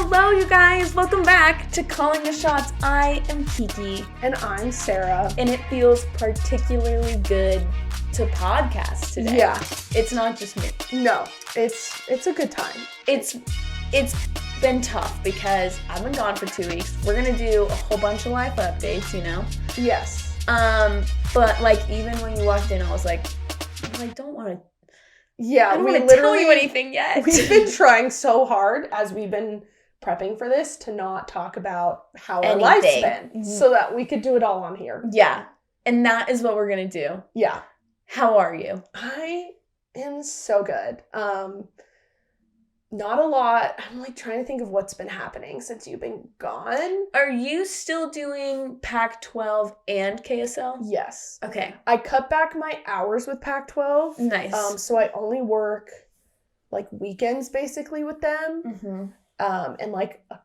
Hello, you guys. Welcome back to Calling the Shots. I am Kiki. And I'm Sarah. And it feels particularly good to podcast today. Yeah. It's not just me. No, it's a good time. It's been tough because I've been gone for 2 weeks. We're going to do a whole bunch of life updates, you know? Yes. But like even when you walked in, I was like, I don't want to. Yeah, I don't want to tell you anything yet. We've been trying so hard as we've been prepping for this to not talk about how our life's been, so that we could do it all on here. Yeah, and that is what we're gonna do. Yeah. How are you? I am so good. Not a lot. I'm like trying to think of what's been happening since you've been gone. Are you still doing Pac-12 and KSL? Yes. Okay. I cut back my hours with Pac-12. Nice. So I only work like weekends basically with them. Mm-hmm. And like a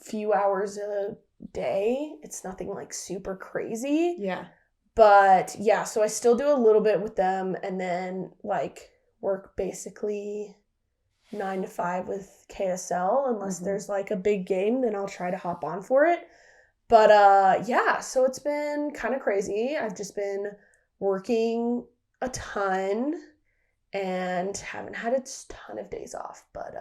few hours a day. It's nothing like super crazy. Yeah. But yeah, so I still do a little bit with them and then like work basically 9 to 5 with KSL unless there's like a big game, then I'll try to hop on for it. But yeah, so it's been kind of crazy. I've just been working a ton and haven't had a ton of days off, but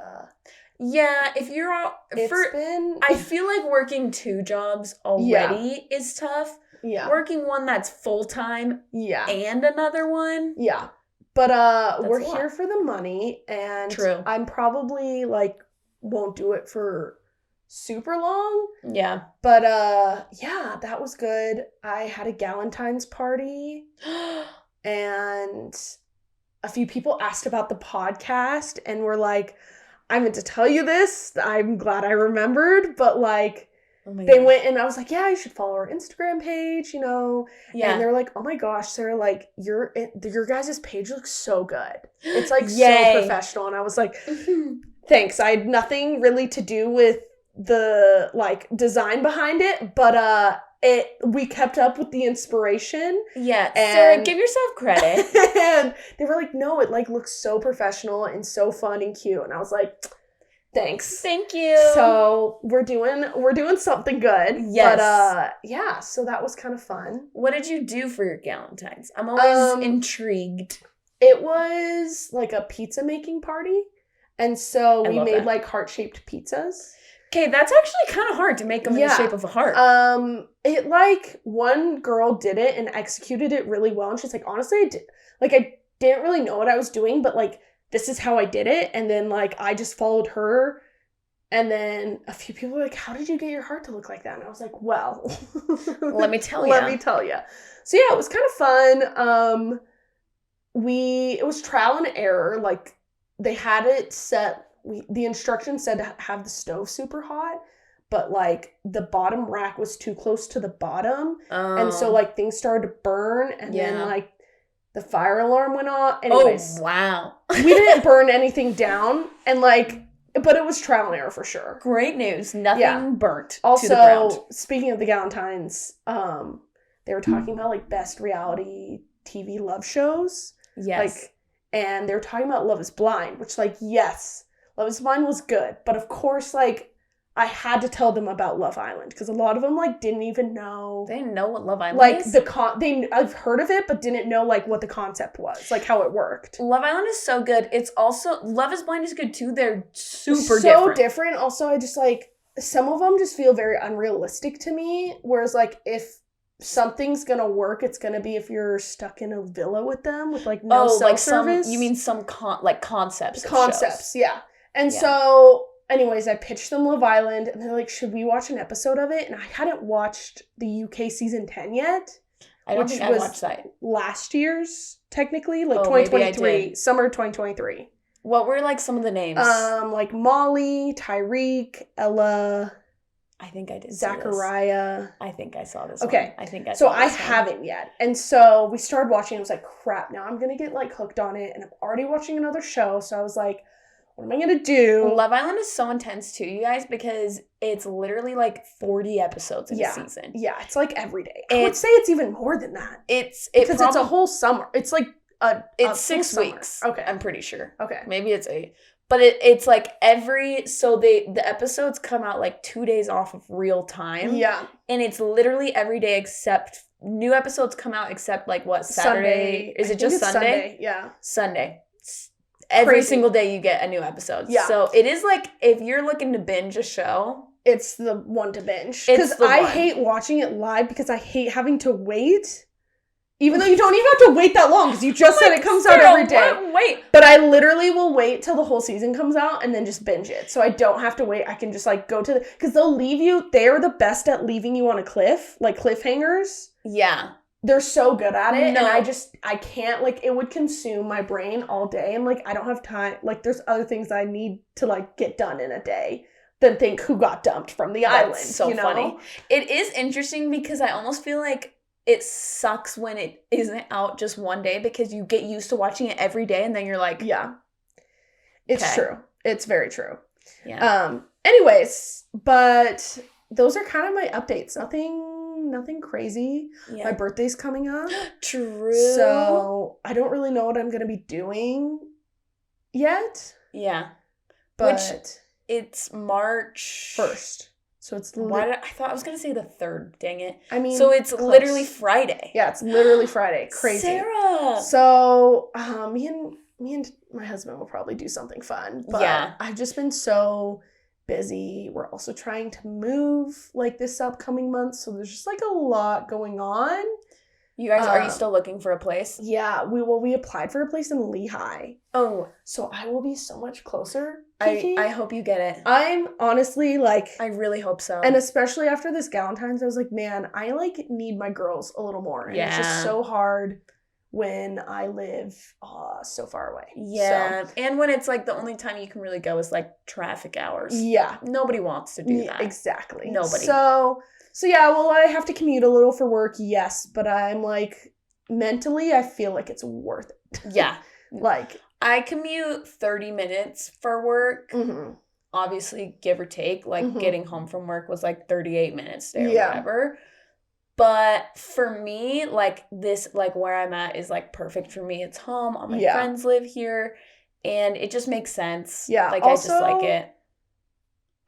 yeah, if you're all I feel like working 2 jobs already is tough. Yeah. Working one that's full-time and another one. Yeah. But we're here for the money, and True. I'm probably like won't do it for super long. Yeah. But yeah, that was good. I had a Galentine's party and a few people asked about the podcast and were like, I meant to tell you this. I'm glad I remembered, but like they went and I was like, yeah, you should follow our Instagram page, you know? Yeah. And they're like, oh my gosh, Sarah, like your guys' page looks so good. It's like so professional. And I was like, thanks. I had nothing really to do with the like design behind it, but we kept up with the inspiration. Yeah. Sarah, give yourself credit. And they were like, no, it like looks so professional and so fun and cute. And I was like, thanks. Thank you. So we're doing something good. Yes. But yeah, so that was kind of fun. What did you do for your Galentine's? I'm always intrigued. It was like a pizza making party. And so we made like heart-shaped pizzas. Okay, that's actually kind of hard to make them in the shape of a heart. It like one girl did it and executed it really well. And she's like, honestly, I didn't really know what I was doing, but like, this is how I did it. And then like, I just followed her. And then a few people were like, how did you get your heart to look like that? And I was like, well, let me tell you. So yeah, it was kind of fun. It was trial and error. Like they had it set. The instructions said to have the stove super hot, but like the bottom rack was too close to the bottom. And so like things started to burn and then like the fire alarm went off. Anyways, oh, wow. We didn't burn anything down and like, but it was trial and error for sure. Great news. Nothing burnt also, to the ground. Speaking of the Galentine's, they were talking about like best reality TV love shows. Yes. Like, and they were talking about Love is Blind, which like, yes, Love is Blind was good, but of course, like, I had to tell them about Love Island, because a lot of them, like, didn't even know. They didn't know what Love Island is? Like, I've heard of it, but didn't know, like, what the concept was, like, how it worked. Love Island is so good. It's also, Love is Blind is good, too. They're super different. So different. Also, I just, like, some of them just feel very unrealistic to me, whereas, like, if something's gonna work, it's gonna be if you're stuck in a villa with them, with, like, no cell service. You mean some, concepts of Concepts, shows. Yeah. And so, anyways, I pitched them Love Island, and they're like, should we watch an episode of it? And I hadn't watched the UK season 10 yet. I don't think I watched that. Last year's, technically, like 2023, summer 2023. What were, like, some of the names? Like Molly, Tyreek, Ella. I think I did. Zachariah. I think I saw this Okay. one. I think I saw So this I one. haven't yet. And so we started watching. I was like, crap, now I'm going to get, like, hooked on it. And I'm already watching another show. So I was like, what am I going to do? Love Island is so intense too, you guys, because it's literally like 40 episodes in a season. Yeah, it's like every day. I would say it's even more than that. It's a whole summer. It's like it's 6 weeks. Okay. I'm pretty sure. Okay. Maybe it's 8. But it's like the episodes come out like 2 days off of real time. Yeah. And it's literally every day except new episodes come out except like what, Saturday? Is it just Sunday? Yeah. Sunday. Every single day you get a new episode. Yeah. So it is like if you're looking to binge a show, it's the one to binge. Because I hate watching it live because I hate having to wait. Even though you don't even have to wait that long because you just said it comes out every day. Wait. But I literally will wait till the whole season comes out and then just binge it. So I don't have to wait. I can just like go to because they'll leave you. They're the best at leaving you on a cliff, like cliffhangers. Yeah. They're so good at it. No. And I can't, like, it would consume my brain all day. And like, I don't have time. Like, there's other things I need to like get done in a day than think who got dumped from the island. So funny. It is interesting because I almost feel like it sucks when it isn't out just one day because you get used to watching it every day and then you're like... Yeah. It's true. It's very true. Yeah. Anyways, but those are kind of my updates. Nothing crazy. Yeah. My birthday's coming up. True. So I don't really know what I'm going to be doing yet. Yeah. But it's March 1st. So it's I thought I was going to say the 3rd, dang it. I mean, so it's literally Friday. Yeah, it's literally Friday. Crazy. Sarah. So, me and my husband will probably do something fun, but yeah. I've just been so busy. We're also trying to move like this upcoming month, so there's just like a lot going on. You guys, are you still looking for a place? Yeah, we applied for a place in Lehigh. Oh, so I will be so much closer. I hope you get it. I'm honestly like... I really hope so. And especially after this Galentine's, I was like, man, I like need my girls a little more. And it's just so hard when I live so far away. Yeah. So, and when it's like the only time you can really go is like traffic hours. Yeah. Nobody wants to do that. Exactly. Nobody. So yeah, well, I have to commute a little for work, yes, but I'm like, mentally, I feel like it's worth it. Yeah. Like... I commute 30 minutes for work. Mm-hmm. Obviously, give or take. Like, getting home from work was like 38 minutes there or whatever. But for me, like, this, like, where I'm at is, like, perfect for me. It's home. All my friends live here. And it just makes sense. Yeah. Like, also, I just like it.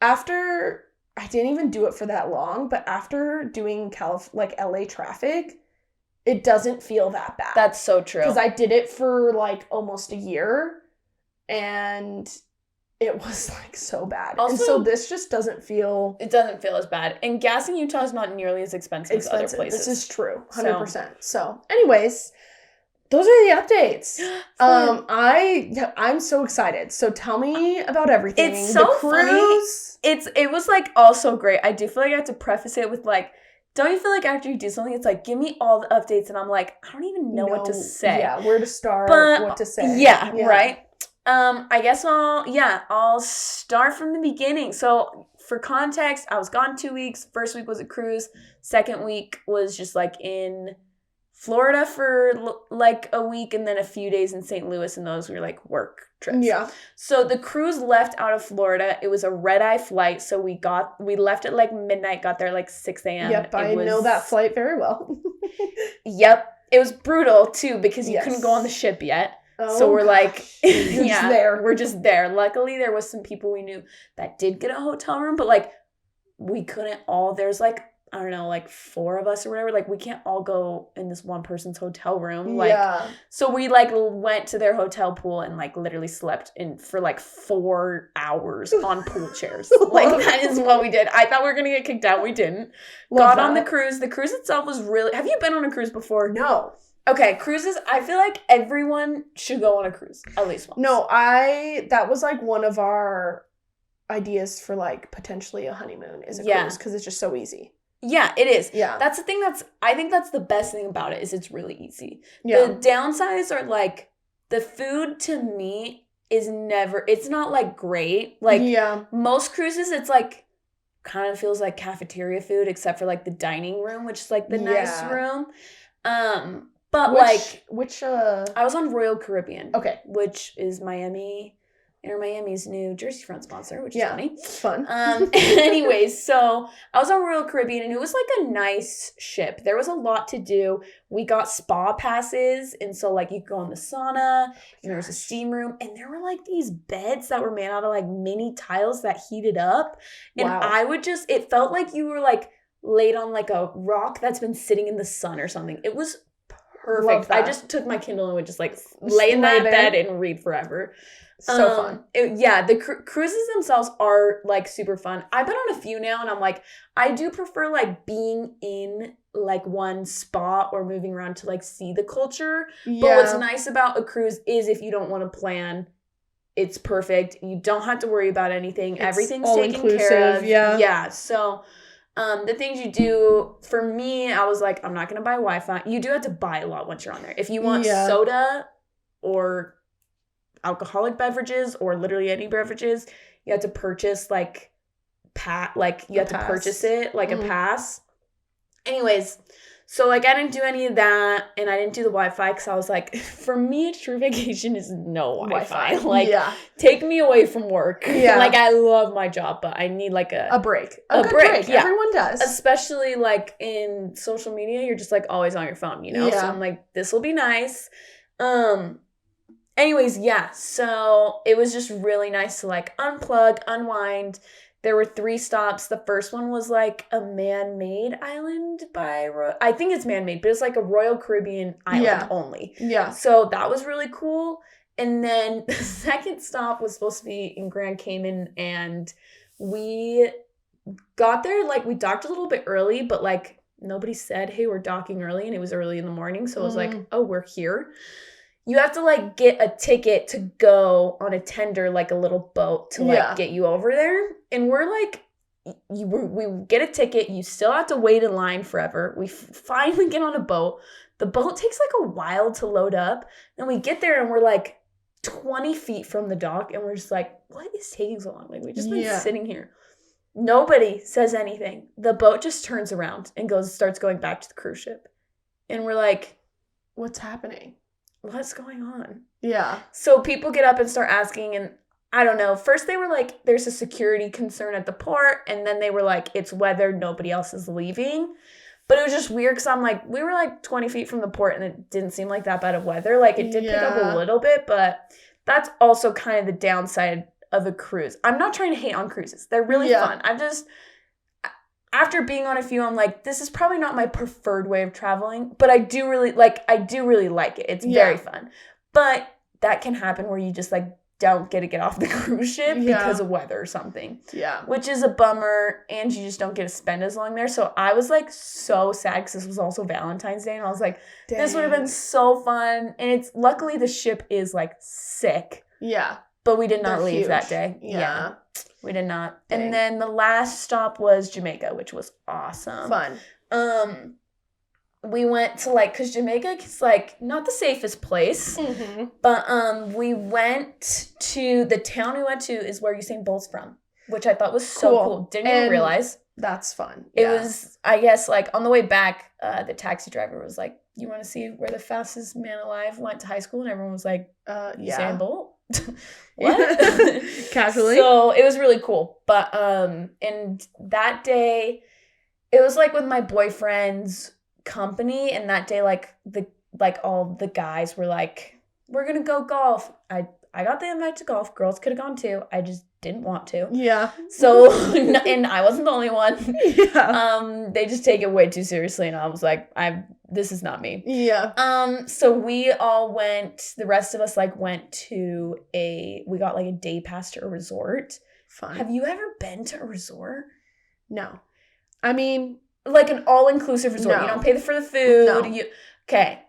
After... I didn't even do it for that long, but after doing LA traffic... It doesn't feel that bad. That's so true. Because I did it for like almost a year and it was like so bad. Also, and so this just doesn't feel... It doesn't feel as bad. And gas in Utah is not nearly as expensive as other places. This is true. 100%. So anyways, those are the updates. I'm so excited. So tell me about everything. It's so cruise. Funny. It was like also great. I do feel like I have to preface it with like, don't you feel like after you do something, it's like, give me all the updates, and I'm like, I don't even know what to say. Yeah, where to start, what to say. Yeah, right? I guess I'll start from the beginning. So, for context, I was gone 2 weeks. First week was a cruise. Second week was just, like, in Florida for, like, a week, and then a few days in St. Louis, and those were, like, work trips. Yeah. So the cruise left out of Florida. It was a red-eye flight, so we left at like midnight, got there like 6 a.m. Yep, I know that flight very well. Yep. It was brutal too because you couldn't go on the ship yet. Oh, so we're like, we're just there. Luckily there was some people we knew that did get a hotel room, but like we couldn't all, there's like, I don't know, like 4 of us or whatever. Like, we can't all go in this one person's hotel room. Like, so we, like, went to their hotel pool and, like, literally slept in for, like, 4 hours on pool chairs. Like, that is what we did. I thought we were going to get kicked out. We didn't. Got on the cruise. The cruise itself was really... Have you been on a cruise before? No. Okay, cruises, I feel like everyone should go on a cruise at least once. No, that was, like, one of our ideas for, like, potentially a honeymoon is a cruise because it's just so easy. Yeah, it is. Yeah. That's the thing I think that's the best thing about it is it's really easy. Yeah. The downsides are like the food to me is it's not like great. Like most cruises it's like kind of feels like cafeteria food except for like the dining room, which is like the nice room. But I was on Royal Caribbean. Okay. Which is Miami Inter Miami's new Jersey Front sponsor, which is funny. It's fun. Anyways, so I was on Royal Caribbean, and it was like a nice ship. There was a lot to do. We got spa passes, and so like you could go in the sauna, and there was a steam room, and there were like these beds that were made out of like mini tiles that heated up. And I would just, it felt like you were like laid on like a rock that's been sitting in the sun or something. It was perfect. I just took my Kindle and would just like lay in that bed and read forever. So fun. The cruises themselves are like super fun. I've been on a few now, and I'm like, I do prefer like being in like one spot or moving around to like see the culture. Yeah. But what's nice about a cruise is if you don't want to plan, it's perfect. You don't have to worry about anything. Everything's taken care of. Yeah. So the things you do, for me, I was like, I'm not going to buy Wi-Fi. You do have to buy a lot once you're on there. If you want soda or alcoholic beverages or literally any beverages, you have to purchase like you have to purchase it like a pass. Anyways, so like I didn't do any of that, and I didn't do the Wi-Fi because I was like, for me, a true vacation is no Wi-Fi. Like, take me away from work. Yeah. Like, I love my job, but I need like a break. A good break. Yeah. Everyone does. Especially like in social media, you're just like always on your phone, you know? Yeah. So I'm like, this will be nice. Anyways, so it was just really nice to like unplug, unwind. There were 3 stops. The first one was like a man-made island I think it's man-made, but it's like a Royal Caribbean island only. Yeah. So that was really cool. And then the second stop was supposed to be in Grand Cayman, and we got there, like we docked a little bit early, but like nobody said, hey, we're docking early, and it was early in the morning. So I was like, oh, we're here. You have to like get a ticket to go on a tender, like a little boat to like get you over there. And we're like, we get a ticket. You still have to wait in line forever. We finally get on a boat. The boat takes like a while to load up. And we get there and we're like 20 feet from the dock. And we're just like, what is taking so long? Like we just been sitting here. Nobody says anything. The boat just turns around and starts going back to the cruise ship. And we're like, what's happening? What's going on? Yeah. So people get up and start asking, and I don't know. First they were like, there's a security concern at the port, and then they were like, it's weather, nobody else is leaving. But it was just weird because I'm like, we were like 20 feet from the port, and it didn't seem like that bad of weather. Like it did pick up a little bit, but that's also kind of the downside of a cruise. I'm not trying to hate on cruises. They're really fun. After being on a few, I'm like, this is probably not my preferred way of traveling, but I do really like it. It's very fun. But that can happen where you just like don't get off the cruise ship because of weather or something. Yeah. Which is a bummer, and you just don't get to spend as long there. So I was like so sad because this was also Valentine's Day, and I was like, this would have been so fun. And it's luckily the ship is like sick. Yeah. But we did not leave that day. Yeah. We did not. Dang. And then the last stop was Jamaica, which was awesome. Fun. We went to like, because Jamaica is like not the safest place, but we went to, the town we went to is where Usain Bolt's from, which I thought was so cool. Didn't even realize. That's fun. It was, I guess, like on the way back, the taxi driver was like, you want to see where the fastest man alive went to high school? And everyone was like, Usain Bolt? What? Casually. So it was really cool. But and that day it was like with my boyfriend's company, and that day like all the guys were like, we're gonna go golf. I got the invite to golf. Girls could have gone too. I just didn't want to. Yeah. So and I wasn't the only one. Yeah. They just take it way too seriously, and I was like, this is not me. Yeah. So we all went, the rest of us like went to we got like a day pass to a resort. Fun. Have you ever been to a resort? No. I mean, like an all-inclusive resort. No. You don't pay for the food. No. Okay.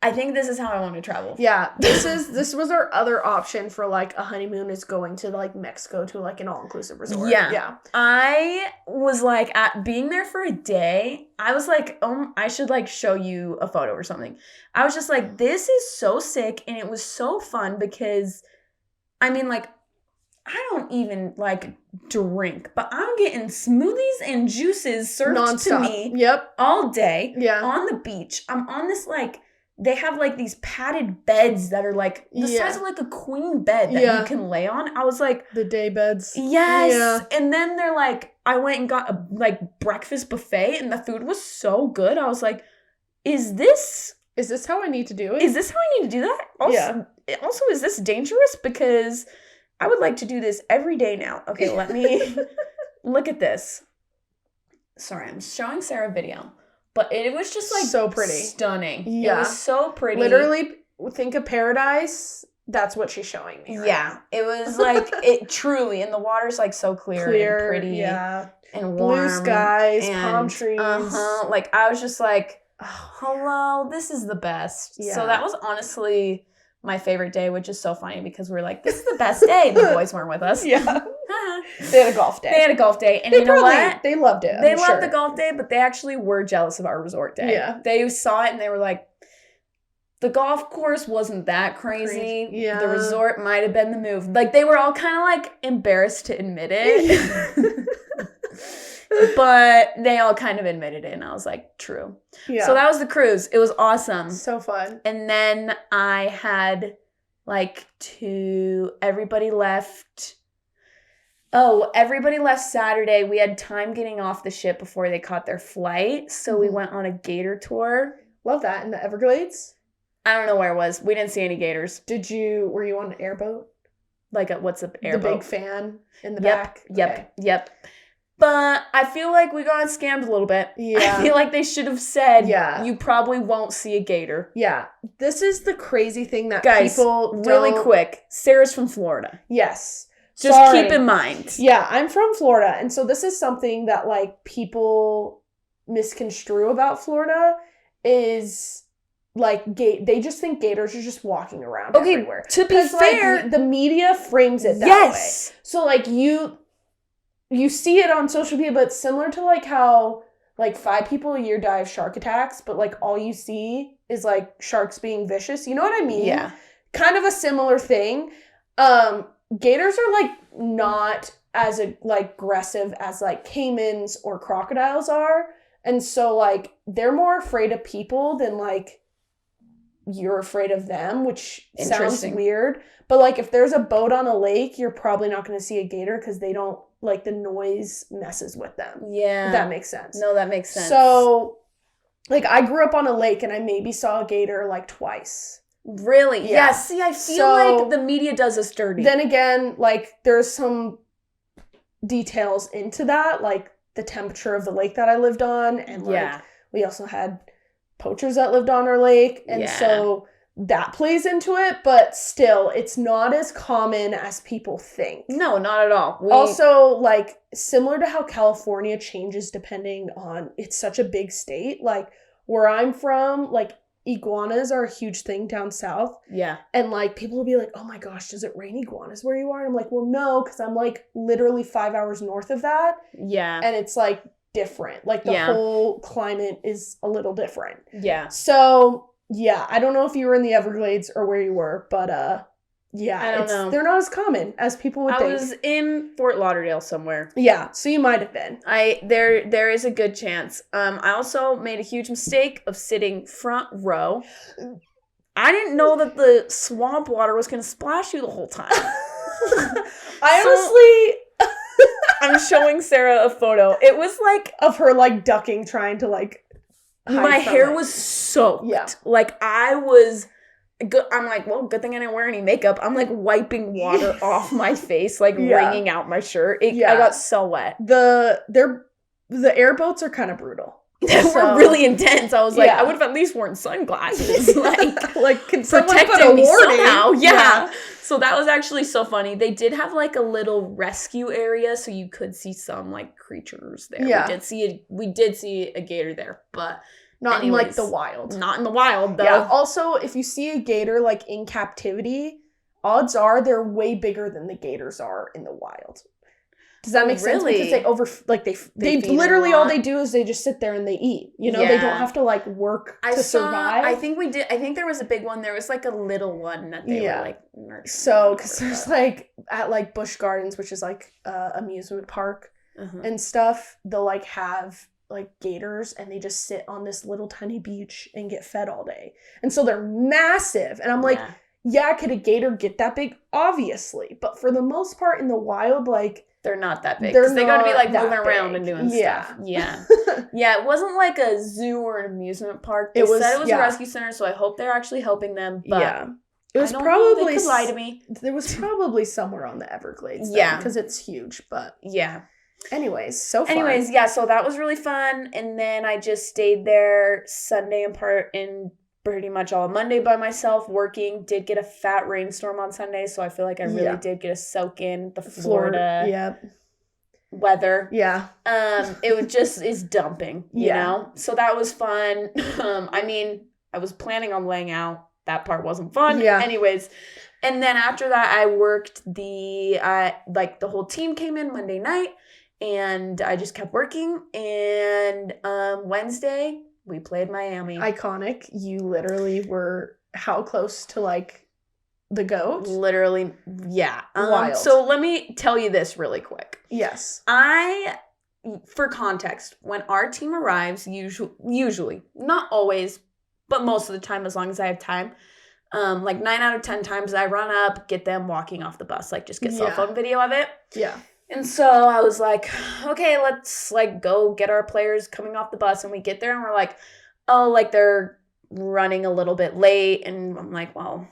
I think this is how I want to travel. Yeah, this was our other option for like a honeymoon, is going to like Mexico to like an all-inclusive resort. Yeah. I was like, at being there for a day, I was like, oh, I should like show you a photo or something. I was just like, this is so sick, and it was so fun because, I mean, like, I don't even like drink, but I'm getting smoothies and juices served to me all day on the beach. I'm on this like they have like these padded beds that are like the size of like a queen bed that you can lay on. I was like, the day beds. Yes. Yeah. And then they're like, I went and got a like breakfast buffet and the food was so good. I was like, is this how I need to do it? Is this how I need to do that? Also, is this dangerous? Because I would like to do this every day now. Okay, let me look at this. Sorry, I'm showing Sarah a video. But it was just like so pretty. Stunning. Yeah. It was so pretty. Literally, think of paradise. That's what she's showing me. Yeah. It was like, it truly, and the water's like so clear and pretty. Yeah. And warm. Blue skies, palm trees. Like, I was just like, hello, this is the best. Yeah. So that was honestly my favorite day, which is so funny because we're like, this is the best day. The boys weren't with us. Yeah. They had a golf day. And you know what? They loved it. They loved the golf day, but they actually were jealous of our resort day. Yeah. They saw it and they were like, the golf course wasn't that crazy. Yeah. The resort might have been the move. Like, they were all kind of like embarrassed to admit it. But they all kind of admitted it, and I was like, true. Yeah. So that was the cruise. It was awesome. So fun. And then I had everybody left Saturday. We had time getting off the ship before they caught their flight. So we went on a gator tour. Love that. In the Everglades? I don't know where it was. We didn't see any gators. Were you on an airboat? What's an airboat? The big fan in the back? Yep. But I feel like we got scammed a little bit. Yeah. I feel like they should have said, you probably won't see a gator. Yeah. This is the crazy thing that Guys, people really quick. Sarah's from Florida. Yes. Just keep in mind. Yeah, I'm from Florida. And so this is something that like people misconstrue about Florida is like they just think gators are just walking around everywhere. To be fair, like, the media frames it that way. So like you see it on social media, but it's similar to like how like 5 people a year die of shark attacks, but like all you see is like sharks being vicious. You know what I mean? Yeah. Kind of a similar thing. Gators are like not as aggressive as like caimans or crocodiles are. And so like they're more afraid of people than like you're afraid of them, which sounds weird. But like if there's a boat on a lake, you're probably not going to see a gator because they don't like the noise messes with them. Yeah. If that makes sense. No, that makes sense. So like I grew up on a lake and I maybe saw a gator like twice. Really? Yeah. See, I feel like the media does us dirty. Then again, like there's some details into that, like the temperature of the lake that I lived on. And like we also had poachers that lived on our lake. And so that plays into it, but still, it's not as common as people think. No, not at all. Also, like, similar to how California changes depending on, it's such a big state, like, where I'm from, like, iguanas are a huge thing down south. Yeah. And, like, people will be like, oh my gosh, does it rain iguanas where you are? And I'm like, well, no, because I'm, like, literally 5 hours north of that. Yeah. And it's, like, different. Like, the whole climate is a little different. Yeah. So... yeah, I don't know if you were in the Everglades or where you were, but I don't know. They're not as common as people would think. I was in Fort Lauderdale somewhere. Yeah, so you might have been. There is a good chance. I also made a huge mistake of sitting front row. I didn't know that the swamp water was going to splash you the whole time. I'm showing Sarah a photo. It was like of her like ducking, trying to like. My hair was soaked. Yeah. Like, I'm like, well, good thing I didn't wear any makeup. I'm, like, wiping water off my face, like, wringing out my shirt. I got so wet. The airboats are kind of brutal. They were really intense. I was like, I would have at least worn sunglasses. Like protecting me somehow. Yeah. So that was actually so funny. They did have, like, a little rescue area, so you could see some, like, creatures there. Yeah. We did see a gator there, but... Not in, like, the wild. Not in the wild, though. Yeah, also, if you see a gator, like, in captivity, odds are they're way bigger than the gators are in the wild. Does that make sense? Because they literally all they do is they just sit there and they eat. You know, they don't have to, like, work to survive. I think there was a big one. There was, like, a little one that they were, like, nurturing. So, because there's, like, at, like, Busch Gardens, which is, like, amusement park and stuff, they'll, like, have like gators, and they just sit on this little tiny beach and get fed all day. And so they're massive. And I'm like, yeah, could a gator get that big? Obviously. But for the most part in the wild, like, they're not that big. Because they got to be like moving around and doing stuff. Yeah. Yeah, it wasn't like a zoo or an amusement park. They said it was a rescue center, so I hope they're actually helping them. But it was probably, they could lie to me. There was probably somewhere on the Everglades. Because it's huge. But anyways, so fun. So that was really fun. And then I just stayed there Sunday and pretty much all Monday by myself working. Did get a fat rainstorm on Sunday, so I feel like I really did get a soak in the Florida weather. It is dumping, you know? So that was fun. I mean, I was planning on laying out. That part wasn't fun. Anyways, and then after that, I worked the whole team came in Monday night, and I just kept working. And Wednesday, we played Miami. Iconic. You literally were how close to like the GOAT? Literally, yeah. Wild. So let me tell you this really quick. Yes. For context, when our team arrives, usually, not always, but most of the time, as long as I have time, like 9 out of 10 times I run up, get them walking off the bus, like just get cell phone video of it. Yeah. And so I was like, okay, let's like go get our players coming off the bus. And we get there and we're like, oh, like they're running a little bit late. And I'm like, well,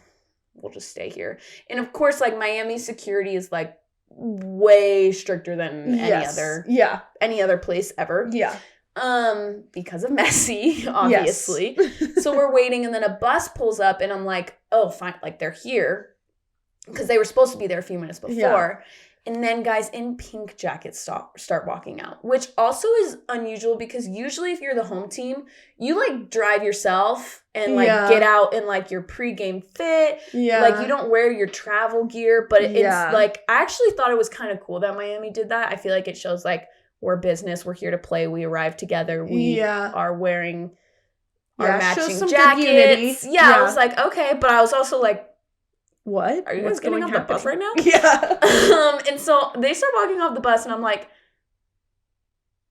we'll just stay here. And of course, like Miami security is like way stricter than any other place ever. Yeah. Because of MESSI, obviously. So we're waiting and then a bus pulls up and I'm like, oh, fine, like they're here. Because they were supposed to be there a few minutes before. Yeah. And then guys in pink jackets start walking out, which also is unusual because usually if you're the home team, you like drive yourself and like get out in like your pregame fit. Yeah. Like you don't wear your travel gear, but it's like, I actually thought it was kind of cool that Miami did that. I feel like it shows like we're business, we're here to play, we arrived together, we are wearing our matching jackets. I was like, okay, but I was also like, what? Are you guys getting off the bus right now? Yeah. And so they start walking off the bus and I'm like,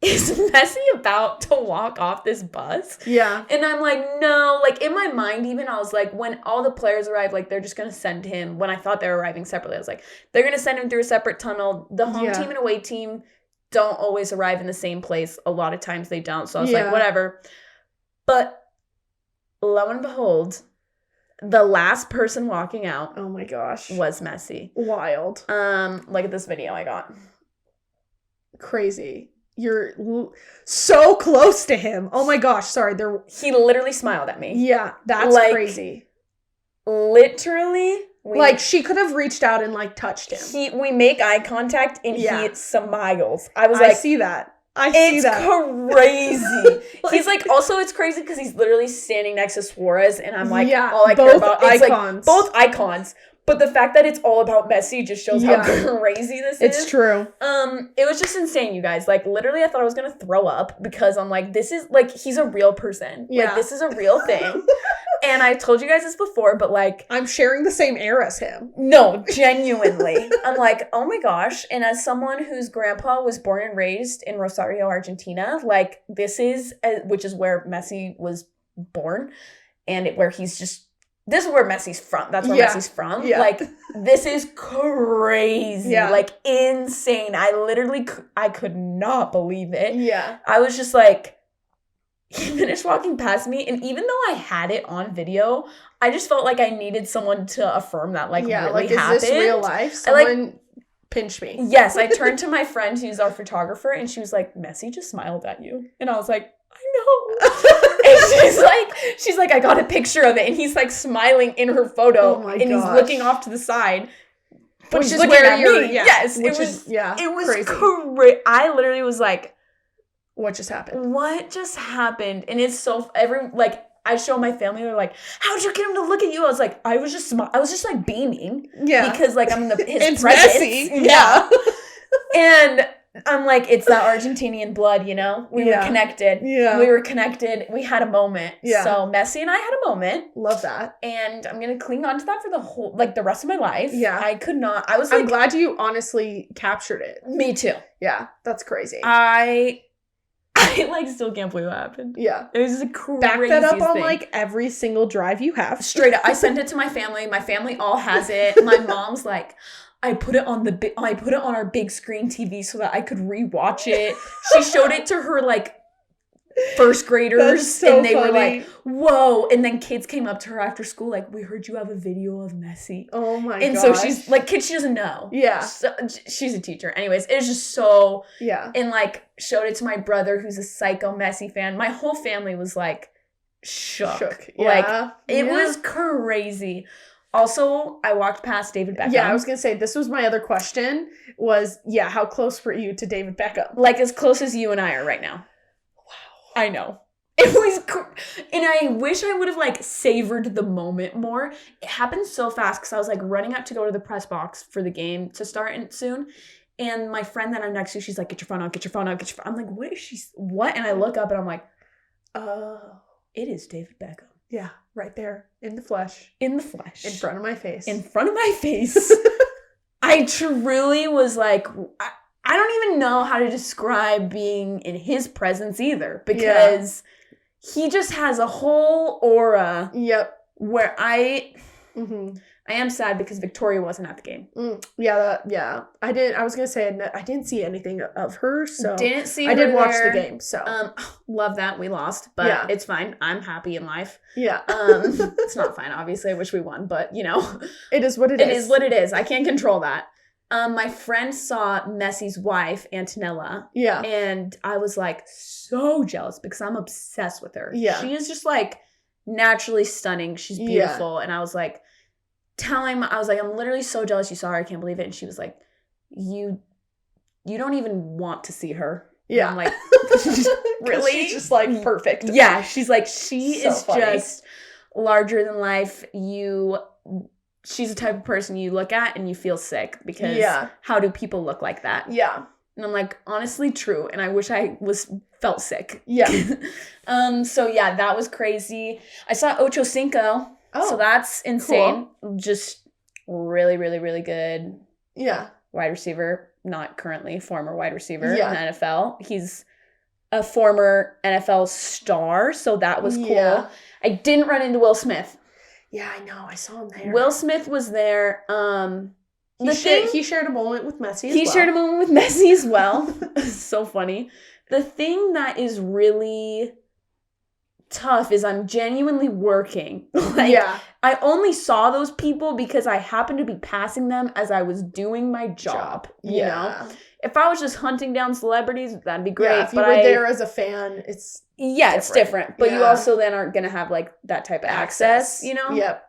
is MESSI about to walk off this bus? Yeah. And I'm like, no. Like in my mind even, I was like, when all the players arrive, like they're just going to send him. When I thought they were arriving separately, I was like, they're going to send him through a separate tunnel. The home team and away team don't always arrive in the same place. A lot of times they don't. So I was like, whatever. But lo and behold, the last person walking out, oh my gosh, was MESSI. Wild. Look at this video I got. Crazy. You're so close to him. Oh my gosh, sorry. He literally smiled at me. Yeah, that's like, crazy. Literally. Like she could have reached out and like touched him. We make eye contact and he smiles. I see that. I see that. It's crazy. He's like, also it's crazy because he's literally standing next to Suarez and I'm like, all I care about is like both icons. But the fact that it's all about MESSI just shows how crazy this is. It's true. It was just insane, you guys. Like, literally, I thought I was going to throw up because I'm like, this is, like, he's a real person. Yeah. Like, this is a real thing. And I told you guys this before, but, like... I'm sharing the same air as him. No, genuinely. I'm like, oh my gosh. And as someone whose grandpa was born and raised in Rosario, Argentina, like, this is, which is where MESSI was born, and where he's just... This is where MESSI's from. That's where MESSI's from. Yeah. Like, this is crazy. Yeah. Like, insane. I could not believe it. Yeah. I was just like, he finished walking past me. And even though I had it on video, I just felt like I needed someone to affirm that, like, really like, happened. Is this real life? Someone pinch me. Yes. I turned to my friend who's our photographer, and she was like, MESSI just smiled at you. And I was like, I know. And she's like, I got a picture of it, and he's like smiling in her photo, and he's looking off to the side, but which he's is looking where at me. Yes, it was crazy. I literally was like, what just happened? What just happened? And it's so I show my family, they're like, how'd you get him to look at you? I was like, I was just like beaming, because like I'm in his presence. MESSI. Yeah. And I'm like, it's that Argentinian blood, you know? We were connected. Yeah. We were connected. We had a moment. Yeah. So MESSI and I had a moment. Love that. And I'm going to cling on to that for the rest of my life. Yeah. I'm glad you honestly captured it. Me too. Yeah. That's crazy. I I like still can't believe what happened. Yeah. It was a crazy Back that up on thing. like every single drive you have. Straight up. I sent it to my family. My family all has it. My mom's like, I put it on our big screen TV so that I could rewatch it. She showed it to her like first graders so and they were like, whoa. And then kids came up to her after school like, we heard you have a video of Messi. Oh my god. And so she's like, kids she doesn't know. Yeah. So, she's a teacher. Anyways, it was just so. Yeah. And like showed it to my brother who's a psycho Messi fan. My whole family was like shook. Yeah. Like it was crazy. Also, I walked past David Beckham. Yeah, I was going to say, this was my other question was, how close were you to David Beckham? Like as close as you and I are right now. I know. It was, and I wish I would have like savored the moment more. It happened so fast because I was like running out to go to the press box for the game to start soon. And my friend that I'm next to, she's like, get your phone out, get your phone out, get your phone. I'm like, what is she, what? And I look up and I'm like, oh, it is David Beckham. Yeah, right there in the flesh. In the flesh. In front of my face. In front of my face. I truly was like, I don't even know how to describe being in his presence either because he just has a whole aura. Yep. Where I am sad because Victoria wasn't at the game. Yeah. I was going to say I didn't see anything of her, so didn't see her. I did watch the game, so. Love that we lost, but it's fine. I'm happy in life. Yeah. It's not fine, obviously. I wish we won, but it is what it is. It is what it is. I can't control that. My friend saw Messi's wife, Antonella. Yeah. And I was like so jealous because I'm obsessed with her. Yeah. She is just like naturally stunning. She's beautiful. Yeah. And I was like, I'm literally so jealous you saw her. I can't believe it. And she was like, you don't even want to see her. Yeah. And I'm like, really? She's just like perfect. Yeah. She's like, she is funny. Just larger than life. She's the type of person you look at and you feel sick because how do people look like that? Yeah. And I'm like, honestly, true. And I wish I felt sick. Yeah. So yeah, that was crazy. I saw Ocho Cinco. Oh, so that's insane. Cool. Just really, really, really good. Yeah. Wide receiver, not currently former wide receiver in the NFL. He's a former NFL star. So that was cool. Yeah. I didn't run into Will Smith. Yeah, I know. I saw him there. Will Smith was there. He shared a moment with Messi as well. He shared a moment with Messi as well. So funny. The thing that is really tough is I'm genuinely working. I only saw those people because I happened to be passing them as I was doing my job. You know? If I was just hunting down celebrities, that'd be great. Yeah, if you were there as a fan, it's different. It's different. But you also then aren't gonna have like that type of access, you know? Yep.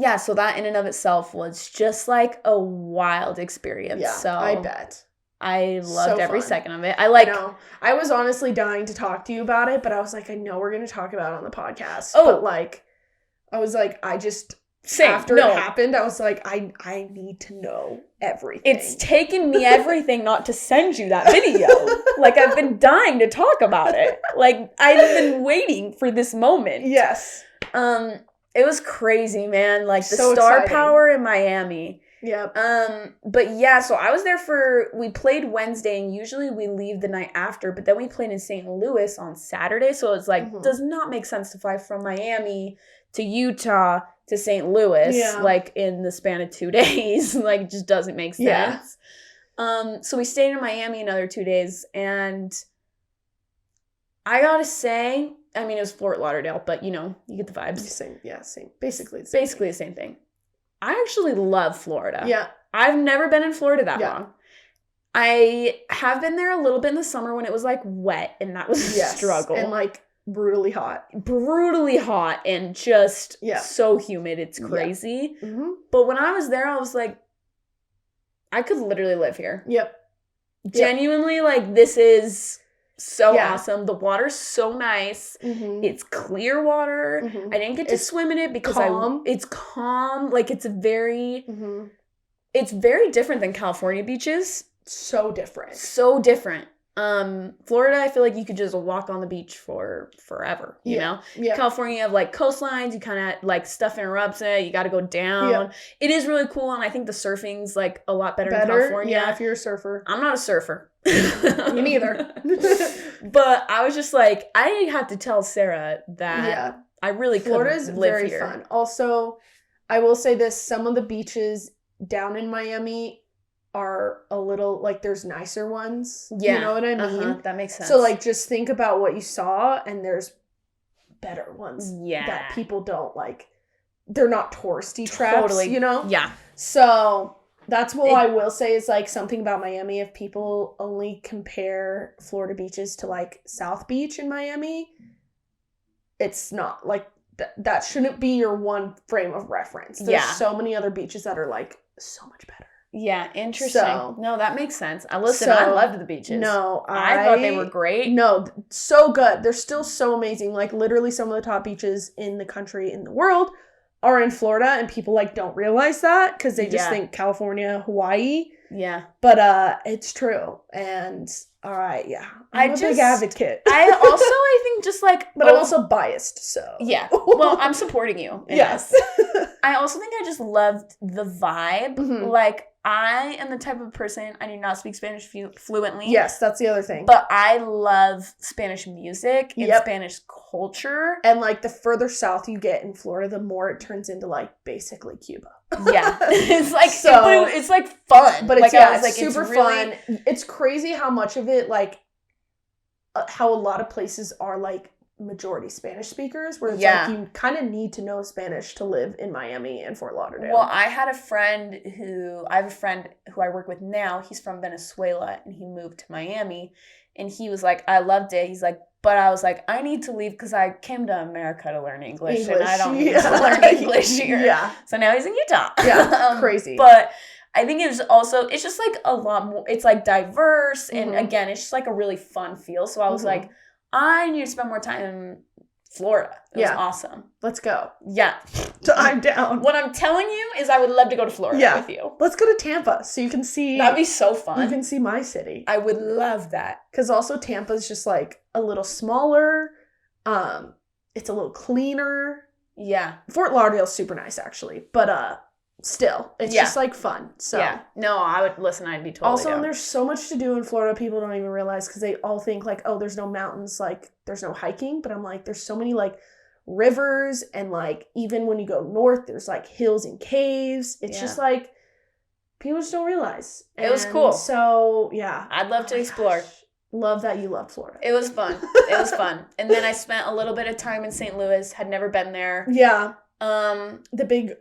Yeah, so that in and of itself was just like a wild experience. Yeah, so I bet. I loved every second of it. I know. I was honestly dying to talk to you about it, but I was like, I know we're gonna talk about it on the podcast. Oh. But like, I was like, after it happened, I was like, I need to know everything. It's taken me everything not to send you that video. Like, I've been dying to talk about it. Like, I've been waiting for this moment. Yes. It was crazy, man. Like, the star power in Miami. Yep. But yeah, so I was there we played Wednesday, and usually we leave the night after, but then we played in St. Louis on Saturday, so it's like, does not make sense to fly from Miami to Utah to St. Louis, like, in the span of 2 days. Like, it just doesn't make sense. Yeah. So we stayed in Miami another 2 days, and I gotta say, I mean, it was Fort Lauderdale, but, you get the vibes. Same. Basically the same thing. I actually love Florida. Yeah. I've never been in Florida that long. I have been there a little bit in the summer when it was, like, wet, and that was a struggle. And, like, brutally hot and just so humid. It's crazy. Yeah. Mm-hmm. But when I was there, I was like, I could literally live here. Yep. Genuinely, like, this is so awesome. The water's so nice. Mm-hmm. It's clear water. Mm-hmm. I didn't get to swim in it because it's calm. Like, it's very different than California beaches. So different. So different. Florida, I feel like you could just walk on the beach for forever, you know? Yeah. California, you have, like, coastlines. You kind of, like, stuff interrupts it. You got to go down. Yeah. It is really cool, and I think the surfing's, like, a lot better in California. Yeah, if you're a surfer. I'm not a surfer. Me neither. But I was just like, I have to tell Sarah that I really could live here. Florida's very fun. Also, I will say this. Some of the beaches down in Miami are a little, like, there's nicer ones. Yeah. You know what I mean? That makes sense. So, like, just think about what you saw, and there's better ones that people don't, like, they're not touristy traps, you know? Yeah. So, that's what I will say is, like, something about Miami. If people only compare Florida beaches to, like, South Beach in Miami, it's not, like, that shouldn't be your one frame of reference. There's so many other beaches that are, like, so much better. Yeah, interesting. So, no, that makes sense. I loved the beaches. No, I thought they were great. No, so good. They're still so amazing. Like, literally some of the top beaches in the country, in the world, are in Florida, and people, like, don't realize that because they just think California, Hawaii. Yeah. But it's true. And all right, I'm a big advocate. I think just like, but I'm also biased, so yeah. Well, I'm supporting you. Yes. I also think I just loved the vibe. Mm-hmm. Like, I am the type of person, I do not speak Spanish fluently. Yes, that's the other thing. But I love Spanish music and Spanish culture. And, like, the further south you get in Florida, the more it turns into, like, basically Cuba. Yeah. It's like, it's like fun. But it's, like, it's super fun. It's crazy how much of it, like, how a lot of places are, like, majority Spanish speakers, where it's like you kind of need to know Spanish to live in Miami and Fort Lauderdale. Well, I have a friend who I work with now. He's from Venezuela, and he moved to Miami, and he was like, I loved it. He's like, but I was like, I need to leave because I came to America to learn English and I don't need to learn English here. Yeah. So now he's in Utah. Yeah, crazy. But I think it's just like a lot more, it's like diverse, and again, it's just like a really fun feel. So I was like, I need to spend more time in Florida. It was awesome. Let's go. Yeah. So I'm down. What I'm telling you is I would love to go to Florida with you. Let's go to Tampa so you can see. That'd be so fun. You can see my city. I would love that. Because also Tampa's just like a little smaller. It's a little cleaner. Yeah. Fort Lauderdale's super nice actually. But still, it's just like fun. So no, I'd be totally also down. And there's so much to do in Florida people don't even realize, because they all think like, oh, there's no mountains, like there's no hiking, but I'm like, there's so many like rivers, and like even when you go north there's like hills and caves. It's just like people just don't realize. It was cool. So I'd love to explore. Gosh. Love that you loved Florida. It was fun. And then I spent a little bit of time in St. Louis. Had never been there. The big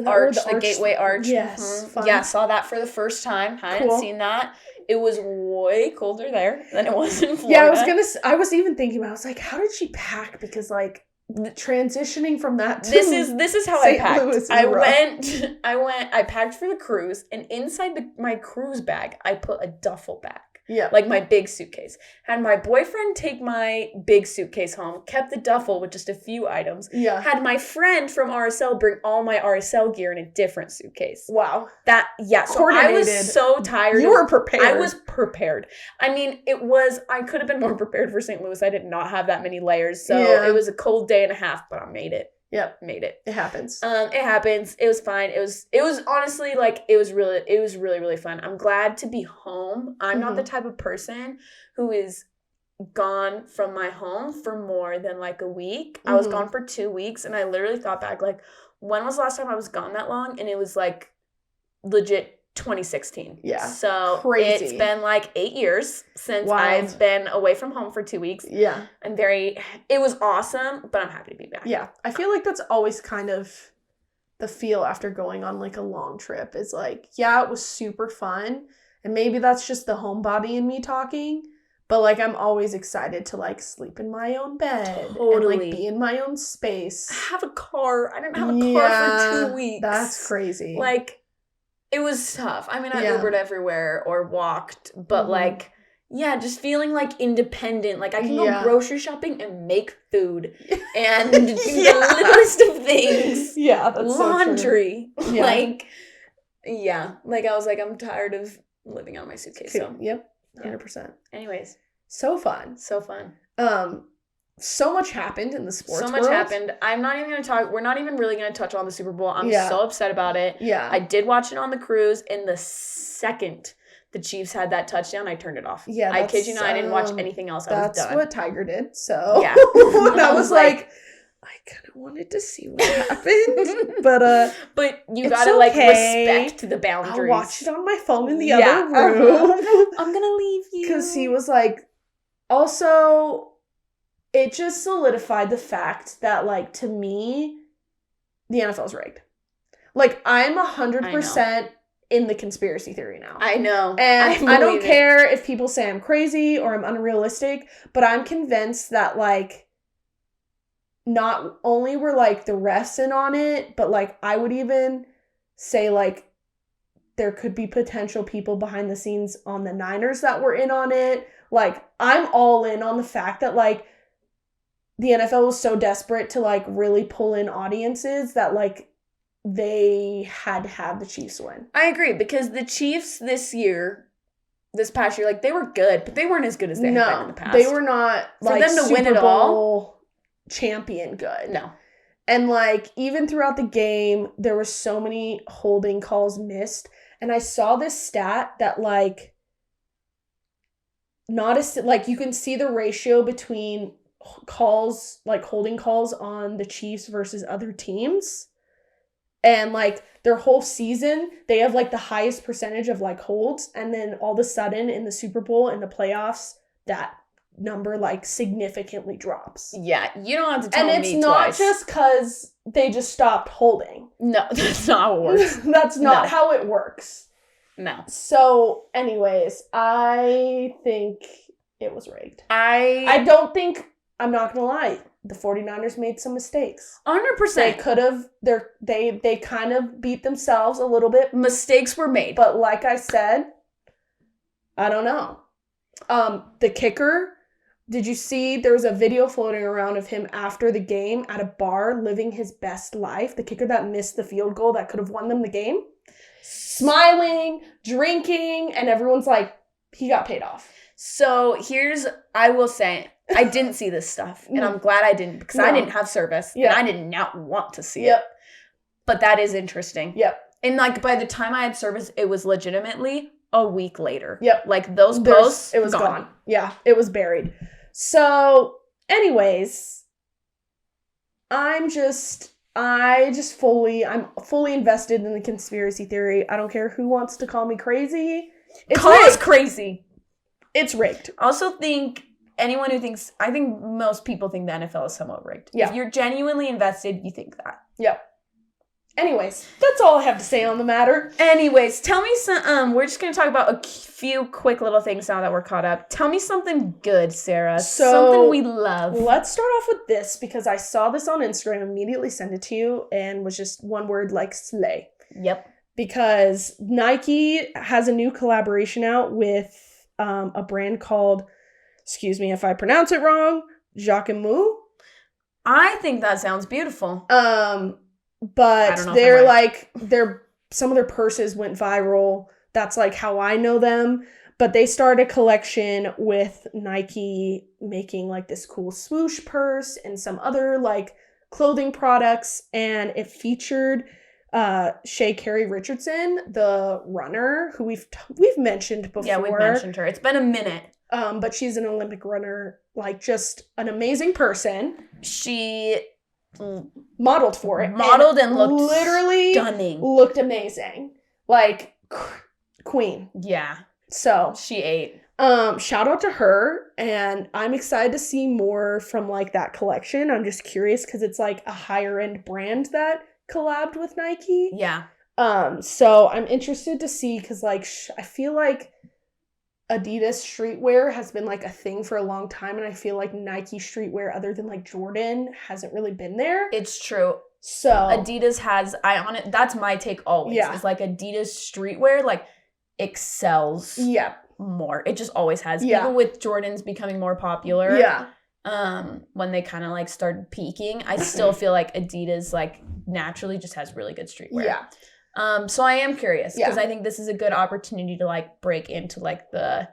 arch, the Gateway Arch. Yes. Mm-hmm. Yeah, saw that for the first time. Hadn't seen that. It was way colder there than it was in Florida. Yeah, I was even thinking about, I was like, how did she pack? Because like transitioning from that to this is how I packed. I packed for the cruise, and inside my cruise bag I put a duffel bag. Yeah. Like my big suitcase. Had my boyfriend take my big suitcase home, kept the duffel with just a few items. Yeah. Had my friend from RSL bring all my RSL gear in a different suitcase. Wow. So I was so tired. You were prepared. I was prepared. I mean, I could have been more prepared for St. Louis. I did not have that many layers. So it was a cold day and a half, but I made it. Yep. Made it. It happens. It happens. It was fine. It was honestly like, it was really, really fun. I'm glad to be home. I'm not the type of person who is gone from my home for more than like a week. I was gone for 2 weeks, and I literally thought back, like, when was the last time I was gone that long? And it was like legit 2016. Yeah. So crazy. It's been like 8 years since I've been away from home for 2 weeks. Yeah. It was awesome, but I'm happy to be back. Yeah. I feel like that's always kind of the feel after going on like a long trip, is like, it was super fun. And maybe that's just the homebody in me talking, but like I'm always excited to like sleep in my own bed and like be in my own space. I have a car. I didn't have a car for 2 weeks. That's crazy. Like, it was tough. I mean, I Ubered everywhere or walked, but like, just feeling like independent. Like I can go grocery shopping and make food and do the littlest of things. Yeah, that's laundry. So true. Yeah. Like I was like, I'm tired of living out of my suitcase. So Yep. 100%. Anyways. So fun. So fun. So much happened in the sports world. So much happened. I'm not even going to talk. We're not even really going to touch on the Super Bowl. I'm so upset about it. Yeah. I did watch it on the cruise. And the second the Chiefs had that touchdown, I turned it off. Yeah. I kid you not. I didn't watch anything else. I was done. That's what Tiger did. So yeah. that was like, I kind of wanted to see what happened. But you got to respect the boundaries. I'll watch it on my phone in the other room. I'm going to leave you. Because he was like, also... It just solidified the fact that, to me, the NFL's rigged. I'm 100% in the conspiracy theory now. I know. And I don't care if people say I'm crazy or I'm unrealistic, but I'm convinced that, not only were, the refs in on it, but, I would even say, there could be potential people behind the scenes on the Niners that were in on it. I'm all in on the fact that, the NFL was so desperate to, really pull in audiences that, they had to have the Chiefs win. I agree, because the Chiefs this past year, they were good, but they weren't as good as they had been in the past. They were not, for them to win it all, champion good. No. And, even throughout the game, there were so many holding calls missed. And I saw this stat that, you can see the ratio between calls, holding calls on the Chiefs versus other teams, and their whole season they have the highest percentage of holds, and then all of a sudden in the Super Bowl and the playoffs that number significantly drops. Yeah, you don't have to tell me twice. And it's not just because they just stopped holding. No, that's not how it works. That's not how it works. No. So anyways, I think it was rigged. I don't think, I'm not going to lie, the 49ers made some mistakes. 100%. They could have, they kind of beat themselves a little bit. Mistakes were made. But like I said, I don't know. The kicker, did you see there was a video floating around of him after the game at a bar living his best life? The kicker that missed the field goal that could have won them the game. Smiling, drinking, and everyone's like, he got paid off. So I will say, I didn't see this stuff, and I'm glad I didn't, because I didn't have service, and I did not want to see it. But that is interesting. Yep. And by the time I had service, it was legitimately a week later. Yep. Those posts, it was gone. Yeah, it was buried. So, anyways, I'm fully invested in the conspiracy theory. I don't care who wants to call me crazy. Call us crazy. It's rigged. I also think anyone who thinks, I think most people think the NFL is somewhat rigged. Yeah. If you're genuinely invested, you think that. Yep. Anyways, that's all I have to say on the matter. Anyways, tell me some, we're just going to talk about a few quick little things now that we're caught up. Tell me something good, Sarah. Something we love. Let's start off with this, because I saw this on Instagram, immediately sent it to you, and was just one word, slay. Yep. Because Nike has a new collaboration out with a brand called, excuse me if I pronounce it wrong, Jacquemus. I think that sounds beautiful. But they're some of their purses went viral. That's how I know them. But they started a collection with Nike making this cool swoosh purse and some other clothing products, and it featured Shea Carey Richardson, the runner who we've mentioned before. Yeah, we've mentioned her. It's been a minute. But she's an Olympic runner, just an amazing person. She modeled for it. And looked literally stunning. Looked amazing. Queen. Yeah. So she ate. Shout out to her, and I'm excited to see more from that collection. I'm just curious because it's a higher end brand that collabed with Nike. Yeah. So I'm interested to see, because I feel Adidas streetwear has been a thing for a long time, and I feel Nike streetwear, other than Jordan, hasn't really been there. It's true. So Adidas has, that's my take always. Yeah. Is Adidas streetwear excels. Yeah. More. It just always has. Yeah. Even with Jordans becoming more popular. Yeah. When they kind of started peaking, I still feel Adidas naturally just has really good streetwear. Yeah. So I am curious, because I think this is a good opportunity to break into the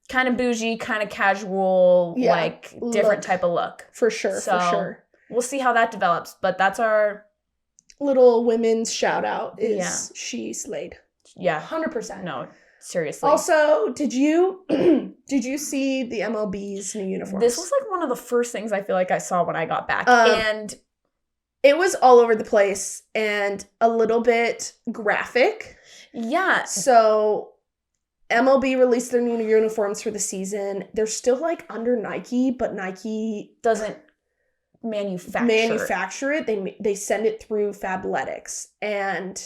kind of bougie, kind of casual, like different type of look. For sure, so we'll see how that develops. But that's our little women's shout out is she slayed. Yeah. 100%. No, seriously. Also, did you see the MLB's new uniforms? This was like one of the first things I feel like I saw when I got back. And it was all over the place and a little bit graphic. Yeah. So MLB released their new uniforms for the season. They're still like under Nike, but Nike doesn't manufacture it. They send it through Fabletics and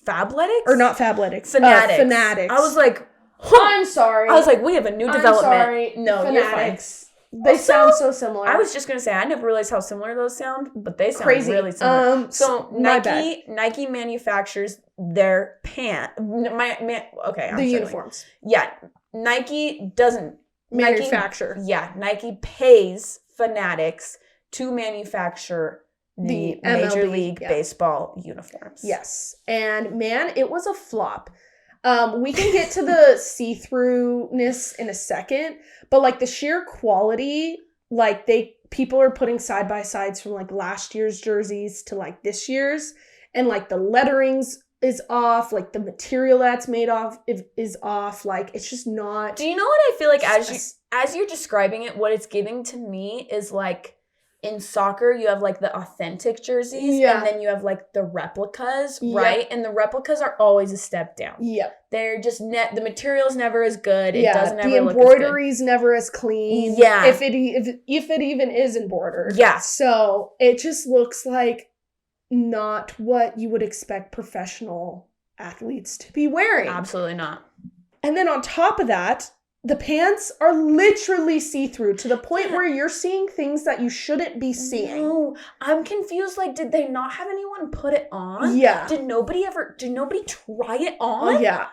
Fabletics? Or not Fabletics. Fanatics. I was like, I'm sorry. I was like, we have a new development. I'm sorry. No, Fanatics. They sound so similar. I was just gonna say I never realized how similar those sound, but they sound really similar. So Nike manufactures their uniforms. Yeah, Nike doesn't manufacture. Nike pays Fanatics to manufacture the Major League Baseball uniforms. Yes, and man, it was a flop. We can get to the see-throughness in a second, but like the sheer quality, like people are putting side by sides from like last year's jerseys to like this year's, and like the letterings is off, like the material that's made off is off, like it's just not. Do you know what I feel like as you're describing it, what it's giving to me is like, in soccer, you have, like, the authentic jerseys, and then you have, like, the replicas, right? And the replicas are always a step down. Yep. They're just, the material's never as good. It doesn't ever look as good. The embroidery's never as clean. Yeah. If it even is embroidered. Yeah. So, it just looks like not what you would expect professional athletes to be wearing. Absolutely not. And then on top of that, the pants are literally see-through to the point where you're seeing things that you shouldn't be seeing. No, I'm confused. Like, did they not have anyone put it on? Yeah. Did nobody try it on? Oh, yeah.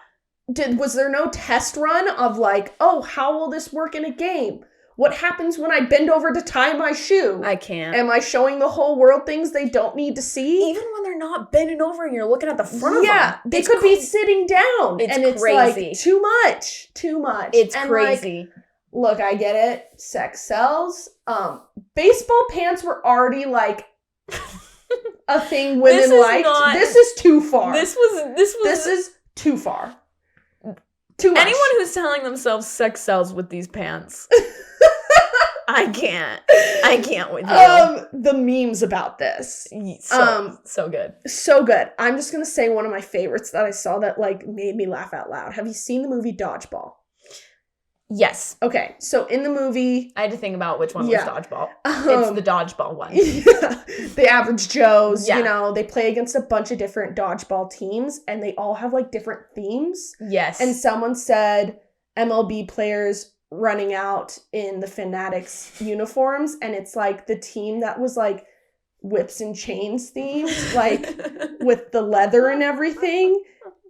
Was there no test run of like, oh, how will this work in a game? What happens when I bend over to tie my shoe? I can't. Am I showing the whole world things they don't need to see? Even when they're not bending over and you're looking at the front of them. Yeah, they could be sitting down. It's crazy. Like, too much. It's crazy. Like, look, I get it. Sex sells. Baseball pants were already like a thing women liked. This is too far. This is too far. Too much. Anyone who's telling themselves sex sells with these pants. I can't with you. The memes about this. So good. So good. I'm just gonna say one of my favorites that I saw that like made me laugh out loud. Have you seen the movie Dodgeball? Yes. Okay, so in the movie, I had to think about which one was Dodgeball. It's the Dodgeball one. Yeah, the average Joes, they play against a bunch of different dodgeball teams, and they all have like different themes. Yes. And someone said MLB players running out in the Fanatics uniforms, and it's like the team that was like whips and chains themed, like with the leather and everything.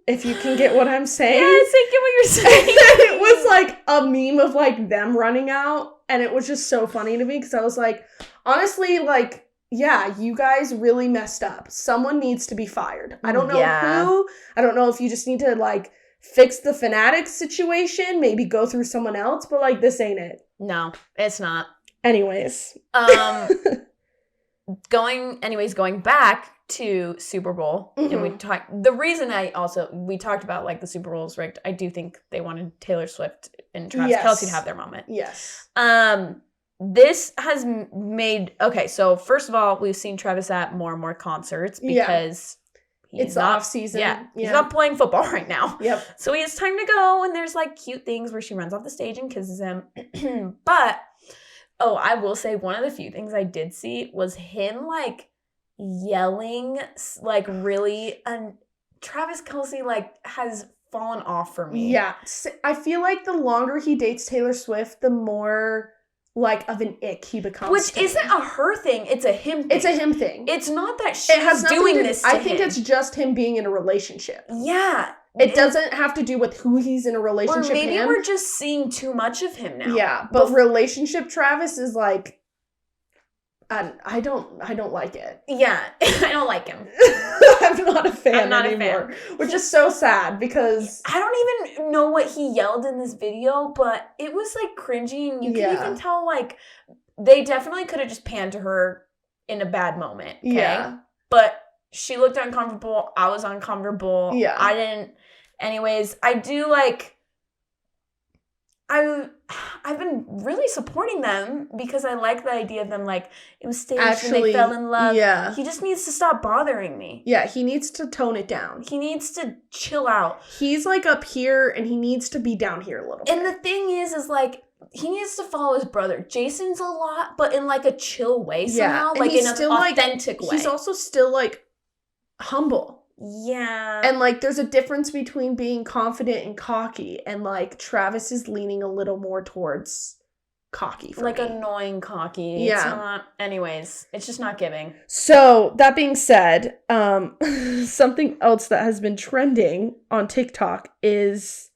If you can get what I'm saying. Yes, I get what you're saying. It was like a meme of like them running out, and it was just so funny to me because I was like, honestly, like, yeah, you guys really messed up. Someone needs to be fired. I don't know who. I don't know if you just need to like fix the Fanatics situation, maybe go through someone else, but like this ain't it. No, it's not. Anyways. Going back to Super Bowl, and we talked about like the Super Bowl's rigged. I do think they wanted Taylor Swift and Travis Kelce to have their moment. Yes. This has made, so first of all, we've seen Travis at more and more concerts because it's off season. Yeah, he's not playing football right now. Yep. So he has time to go, and there's like cute things where she runs off the stage and kisses him. But I will say one of the few things I did see was him like yelling like really, and Travis Kelce like has fallen off for me. Yeah. I feel like the longer he dates Taylor Swift, the more like of an ick he becomes. Which isn't a her thing, it's a him thing. It's a him thing. It's not that she's doing this to him. I think it's just him being in a relationship. Yeah. It doesn't have to do with who he's in a relationship with. Or maybe we're just seeing too much of him now. Yeah, but relationship Travis is like, I don't like it. Yeah, I don't like him. I I'm not a fan anymore. Which is so sad because I don't even know what he yelled in this video, but it was like cringy, and you can even tell like they definitely could have just panned to her in a bad moment. Okay? Yeah. But she looked uncomfortable. I was uncomfortable. Yeah. I didn't. Anyways, I do like. I've been really supporting them because I like the idea of them like it was staged and they fell in love. Yeah. He just needs to stop bothering me. Yeah, he needs to tone it down. He needs to chill out. He's like up here and he needs to be down here a little bit. And the thing is like he needs to follow his brother. Jason's a lot, but in like a chill way somehow. Yeah. Like in an authentic way. He's also still like humble. Yeah. And, like, there's a difference between being confident and cocky. And, like, Travis is leaning a little more towards cocky for like me. Annoying cocky. Yeah. It's not, anyways, it's just not giving. So, that being said, something else that has been trending on TikTok is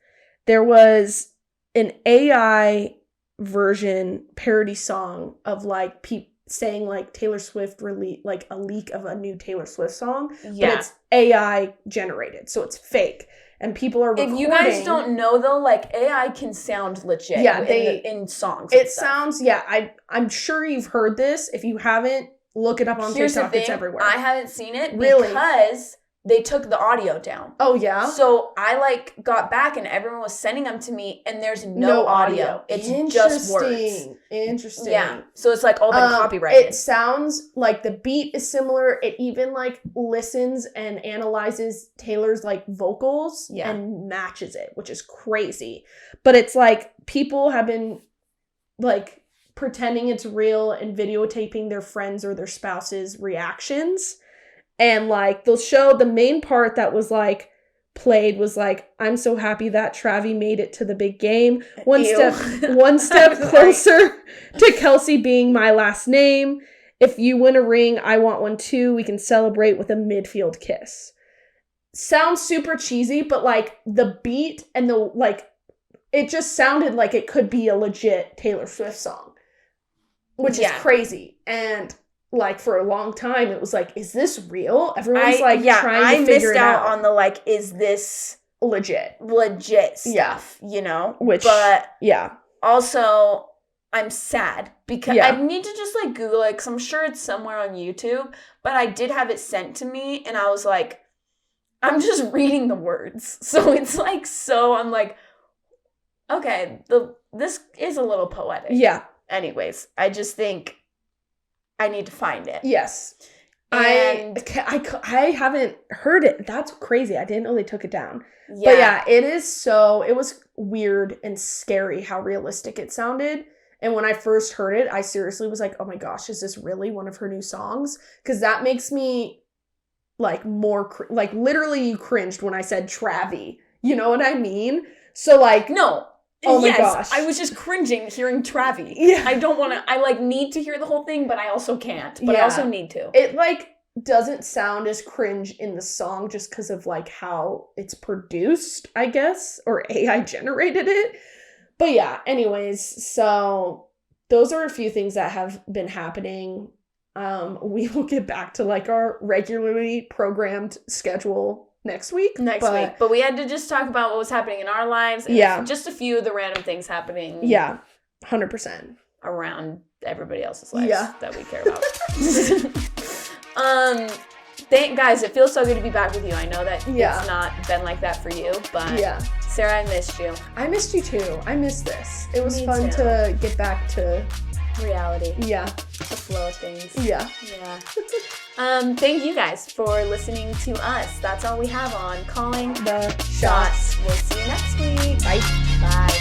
there was an AI version parody song of, like, saying like Taylor Swift like a leak of a new Taylor Swift song, but it's AI generated, so it's fake, and people are recording. If you guys don't know though, like AI can sound legit. Yeah, in songs. It sounds. Yeah, I'm sure you've heard this. If you haven't, look it up on TikTok. It's everywhere. I haven't seen it because they took the audio down. Oh, yeah? So I, like, got back and everyone was sending them to me and there's no audio. It's just words. Interesting. Yeah. So it's, like, all been copyrighted. It sounds like the beat is similar. It even, like, listens and analyzes Taylor's, like, vocals and matches it, which is crazy. But it's, like, people have been, like, pretending it's real and videotaping their friends' or their spouse's reactions. And, like, they'll show the main part that was, like, played was, like, I'm so happy that Travi made it to the big game. One step closer to Kelsey being my last name. If you win a ring, I want one too. We can celebrate with a midfield kiss. Sounds super cheesy, but, like, the beat and the, like, it just sounded like it could be a legit Taylor Swift song. Which is crazy. And... like, for a long time, it was like, is this real? Everyone's, trying to figure it out. I missed out on the, like, is this legit stuff, you know? But also, I'm sad because I need to just, like, Google it because I'm sure it's somewhere on YouTube. But I did have it sent to me, and I was like, I'm just reading the words. So it's, like, I'm like, okay, this is a little poetic. Yeah. Anyways, I just think... I need to find it. Yes. And I haven't heard it. That's crazy. I didn't know they took it down. Yeah. But yeah, it was weird and scary how realistic it sounded. And when I first heard it, I seriously was like, oh my gosh, is this really one of her new songs? Because that makes me like more, like literally you cringed when I said Travi. You know what I mean? So like. No. Oh my gosh. I was just cringing hearing Travi. Yeah. I don't want to, I like need to hear the whole thing, but I also can't. But I also need to. It like doesn't sound as cringe in the song just because of like how it's produced, I guess, or AI generated it. But yeah, anyways, so those are a few things that have been happening. We will get back to like our regularly programmed schedule next week. But we had to just talk about what was happening in our lives. And just a few of the random things happening. Yeah, 100%. Around everybody else's lives that we care about. Guys, it feels so good to be back with you. I know that it's not been like that for you, but Sarah, I missed you. I missed you too. I missed this. It was fun to get back to reality. Yeah. The flow of things. Yeah. Thank you guys for listening to us. That's all we have on Calling the Shots. We'll see you next week. Bye. Bye.